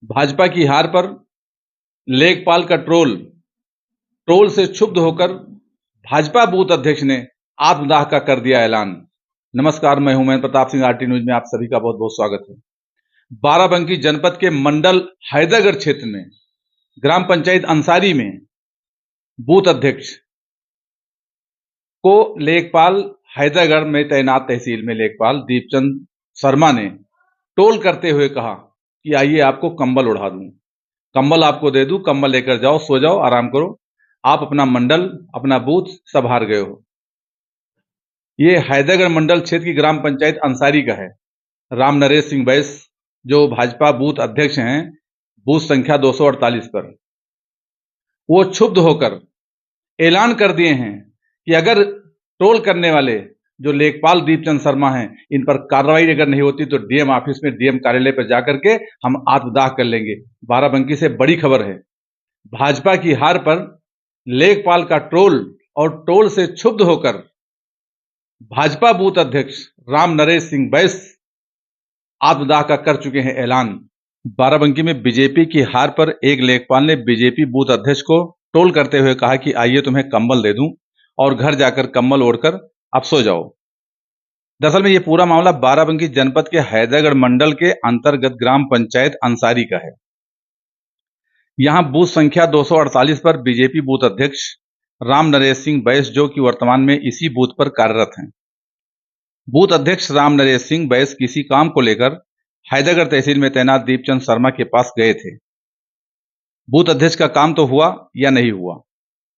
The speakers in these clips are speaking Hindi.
भाजपा की हार पर लेखपाल का ट्रोल से क्षुब्ध होकर भाजपा बूथ अध्यक्ष ने आत्मदाह का कर दिया ऐलान। नमस्कार, मैं हूं महेंद्र प्रताप सिंह, आरटी न्यूज में आप सभी का बहुत बहुत स्वागत है। बाराबंकी जनपद के मंडल हैदरगढ़ क्षेत्र में ग्राम पंचायत अंसारी में बूथ अध्यक्ष को लेखपाल हैदरगढ़ में तैनात तहसील में लेखपाल दीपचंद शर्मा ने ट्रोल करते हुए कहा कि आइए आपको कंबल उड़ा दूं, कंबल आपको दे दूं, कंबल लेकर जाओ, सो जाओ, आराम करो, आप अपना मंडल, अपना बूथ सब हार गए हो। ये हैदरगढ़ मंडल क्षेत्र की ग्राम पंचायत अंसारी का है। राम नरेश सिंह बैस जो भाजपा बूथ अध्यक्ष हैं, बूथ संख्या 248 पर, वो क्षुब्ध होकर ऐलान कर दिए हैं कि अगर ट्रोल करने वाले जो लेखपाल दीपचंद शर्मा हैं, इन पर कार्रवाई अगर नहीं होती तो डीएम ऑफिस में, डीएम कार्यालय पर जाकर के हम आत्मदाह कर लेंगे। बाराबंकी से बड़ी खबर है। भाजपा की हार पर लेखपाल का ट्रोल से क्षुब्ध होकर भाजपा बूथ अध्यक्ष राम नरेश सिंह बैस आत्मदाह का कर चुके हैं ऐलान। बाराबंकी में बीजेपी की हार पर एक लेखपाल ने बीजेपी बूथ अध्यक्ष को ट्रोल करते हुए कहा कि आइए तुम्हें कंबल दे दूं और घर जाकर कंबल ओढ़कर अब सो जाओ। दरअसल में ये पूरा मामला बाराबंकी जनपद के हैदरगढ़ मंडल के अंतर्गत ग्राम पंचायत अंसारी का है। यहां बूथ संख्या 248 पर बीजेपी बूथ अध्यक्ष राम नरेश सिंह बैस, जो कि वर्तमान में इसी बूथ पर कार्यरत हैं, बूथ अध्यक्ष राम नरेश सिंह बैस किसी काम को लेकर हैदरगढ़ तहसील में तैनात दीपचंद शर्मा के पास गए थे। बूथ अध्यक्ष का काम तो हुआ या नहीं हुआ,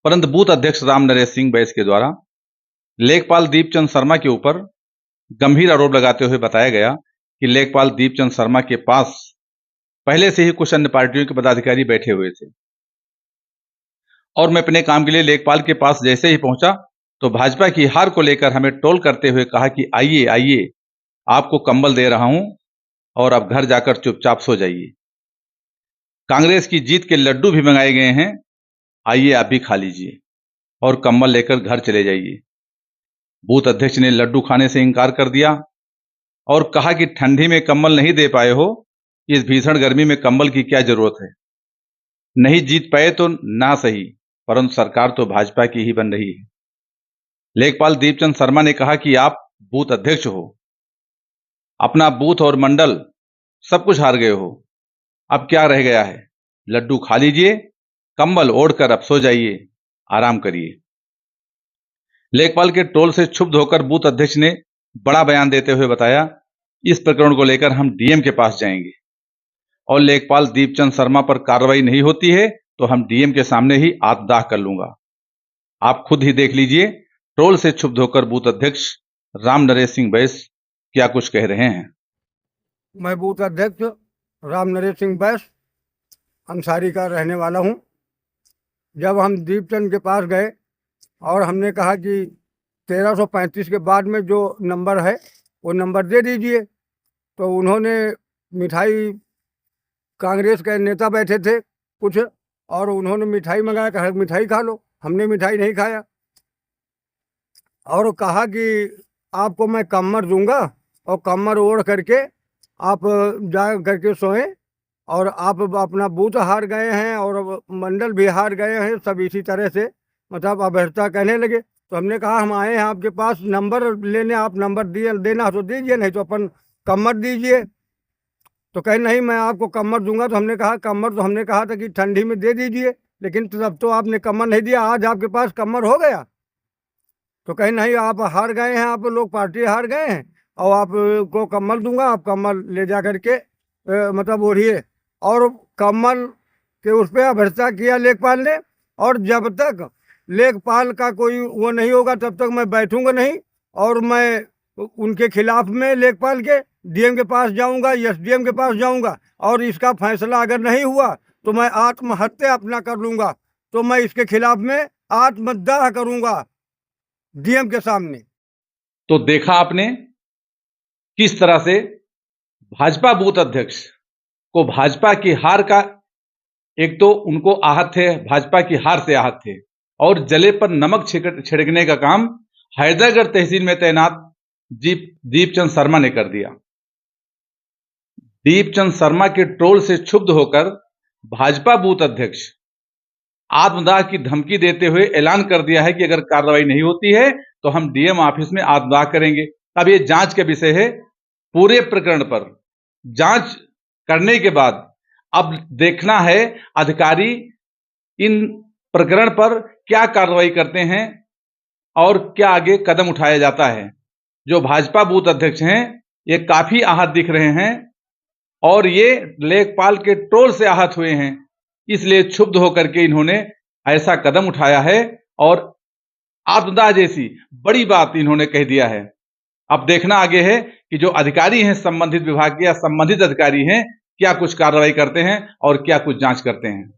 परंतु बूथ अध्यक्ष राम नरेश सिंह बैस के द्वारा लेखपाल दीपचंद शर्मा के ऊपर गंभीर आरोप लगाते हुए बताया गया कि लेखपाल दीपचंद शर्मा के पास पहले से ही कुछ अन्य पार्टियों के पदाधिकारी बैठे हुए थे और मैं अपने काम के लिए लेखपाल के पास जैसे ही पहुंचा तो भाजपा की हार को लेकर हमें ट्रोल करते हुए कहा कि आइए आइए, आपको कंबल दे रहा हूं और अब घर जाकर चुपचाप सो जाइए। कांग्रेस की जीत के लड्डू भी मंगाए गए हैं, आइए आप भी खा लीजिए और कंबल लेकर घर चले जाइए। बूथ अध्यक्ष ने लड्डू खाने से इंकार कर दिया और कहा कि ठंडी में कंबल नहीं दे पाए हो, इस भीषण गर्मी में कंबल की क्या जरूरत है। नहीं जीत पाए तो ना सही, परंतु सरकार तो भाजपा की ही बन रही है। लेखपाल दीपचंद शर्मा ने कहा कि आप बूथ अध्यक्ष हो, अपना बूथ और मंडल सब कुछ हार गए हो, अब क्या रह गया है, लड्डू खा लीजिए, कंबल ओढ़कर अब सो जाइए, आराम करिए। लेखपाल के ट्रोल से क्षुब्ध होकर बूथ अध्यक्ष ने बड़ा बयान देते हुए बताया, इस प्रकरण को लेकर हम डीएम के पास जाएंगे और लेखपाल दीपचंद शर्मा पर कार्रवाई नहीं होती है तो हम डीएम के सामने ही आत्मदाह कर लूंगा। आप खुद ही देख लीजिए, ट्रोल से क्षुब्ध होकर बूथ अध्यक्ष राम नरेश सिंह बैस क्या कुछ कह रहे हैं। मैं बूथ अध्यक्ष राम नरेश सिंह बैस अंसारी का रहने वाला हूं। जब हम दीपचंद के पास गए और हमने कहा कि 1335 के बाद में जो नंबर है वो नंबर दे दीजिए, तो उन्होंने मिठाई, कांग्रेस के नेता बैठे थे कुछ, और उन्होंने मिठाई मंगाया, कहा मिठाई खा लो। हमने मिठाई नहीं खाया और कहा कि आपको मैं कम्बल दूंगा और कम्बल ओढ़ करके आप जा करके सोएं, और आप अपना बूथ हार गए हैं और मंडल भी हार गए हैं, सब इसी तरह से मतलब अभ्यर्थता कहने लगे। तो हमने कहा हम आए हैं आपके पास नंबर लेने, आप नंबर दिए देना तो दीजिए, नहीं तो अपन कम्बल दीजिए। तो कहे नहीं, मैं आपको कम्बल दूंगा। तो हमने कहा कम्बल, तो हमने कहा था कि ठंडी में दे दीजिए, लेकिन तब तो आपने कम्बल नहीं दिया। आज आपके पास कम्बल हो गया तो कहे नहीं, आप हार गए हैं, आप लोग पार्टी हार गए हैं और आपको कम्बल दूंगा, आप कम्बल ले जा करके मतलब ओढ़िए। और कम्बल के उस पर अभ्यर्थता किया लेखपाल ने, और जब तक लेखपाल का कोई वो नहीं होगा तब तक मैं बैठूंगा नहीं, और मैं उनके खिलाफ में लेखपाल के डीएम के पास जाऊंगा, एसडीएम के पास जाऊंगा, और इसका फैसला अगर नहीं हुआ तो मैं आत्महत्या अपना कर लूंगा। तो मैं इसके खिलाफ में आत्मदाह करूंगा डीएम के सामने। तो देखा आपने किस तरह से भाजपा बूथ अध्यक्ष को भाजपा की हार का, एक तो उनको आहत थे, भाजपा की हार से आहत थे, और जले पर नमक छिड़कने का काम हैदरगढ़ तहसील में तैनात दीपचंद शर्मा ने कर दिया। दीपचंद शर्मा के ट्रोल से क्षुब्ध होकर भाजपा बूथ अध्यक्ष आत्मदाह की धमकी देते हुए ऐलान कर दिया है कि अगर कार्रवाई नहीं होती है तो हम डीएम ऑफिस में आत्मदाह करेंगे। अब ये जांच का विषय है। पूरे प्रकरण पर जांच करने के बाद अब देखना है अधिकारी इन प्रकरण पर क्या कार्रवाई करते हैं और क्या आगे कदम उठाया जाता है। जो भाजपा बूथ अध्यक्ष हैं ये काफी आहत दिख रहे हैं और ये लेखपाल के ट्रोल से आहत हुए हैं, इसलिए क्षुब्ध होकर के इन्होंने ऐसा कदम उठाया है और आत्मदाह जैसी बड़ी बात इन्होंने कह दिया है। अब देखना आगे है कि जो अधिकारी हैं संबंधित विभाग के या संबंधित अधिकारी हैं क्या कुछ कार्रवाई करते हैं और क्या कुछ जांच करते हैं।